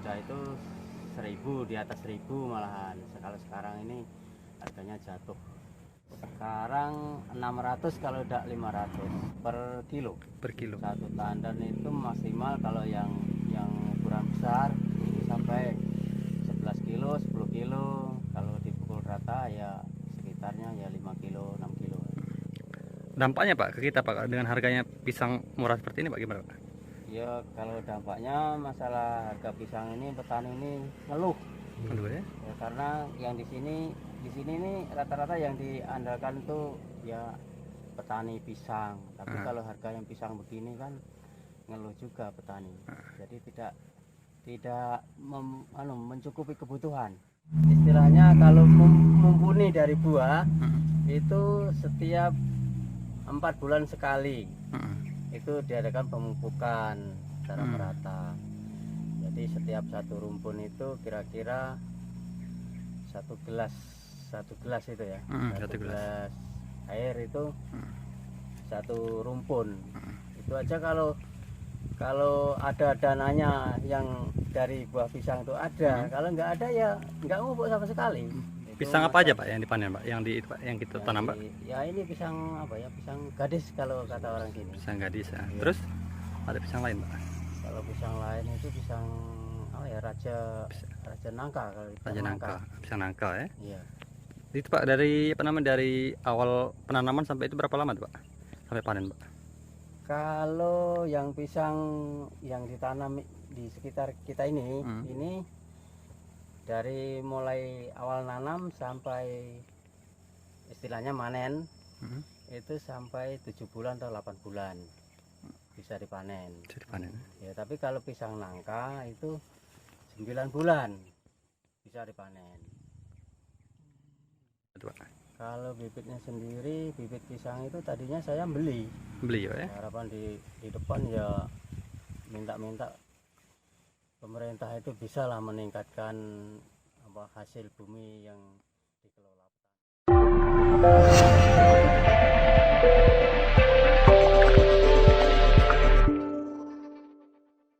muda itu 1.000, di atas 1.000 malahan. Kalau sekarang ini harganya jatuh. Sekarang 600 kalau udah 500 per kilo. Per kilo. Satu tandan itu maksimal kalau yang ukuran besar itu sampai 11 kilo, 10 kilo. Kalau dipukul rata ya sekitarnya ya 5 kilo, 6 kilo. Dampaknya Pak ke kita Pak dengan harganya pisang murah seperti ini Pak, gimana Pak? Ya kalau dampaknya masalah harga pisang ini petani ini ngeluh. Aduh ya. Ya, karena yang di sini ini rata-rata yang diandalkan tuh ya petani pisang. Tapi kalau harga yang pisang begini kan ngeluh juga petani. Jadi tidak mencukupi kebutuhan. Istilahnya kalau mumpuni dari buah itu setiap 4 bulan sekali itu diadakan pemupukan secara merata. Jadi setiap satu rumpun itu kira-kira satu gelas itu ya, satu gelas air itu satu rumpun. Itu aja kalau ada dananya yang dari buah pisang itu ada. Kalau nggak ada ya nggak ngupuk sama sekali. Pisang apa aja Pak yang dipanen Pak? Yang kita tanam Pak? Ya ini pisang apa ya? Pisang gadis kalau kata orang sini. Pisang gadis ya. Ya. Terus ada pisang lain Pak? Kalau pisang lain itu pisang apa ya? Raja nangka kalau Raja nangka. Pisang nangka ya. Iya. Itu Pak dari dari awal penanaman sampai itu berapa lama tuh Pak? Sampai panen Pak? Kalau yang pisang yang ditanam di sekitar kita ini dari mulai awal nanam sampai istilahnya manen itu sampai 7 bulan atau 8 bulan bisa dipanen. Bisa dipanen. Ya, tapi kalau pisang nangka itu 9 bulan bisa dipanen. Itu Pak. Kalau bibitnya sendiri, bibit pisang itu tadinya saya beli ya. Harapan di depan ya minta pemerintah itu bisa lah meningkatkan hasil bumi yang dikelola.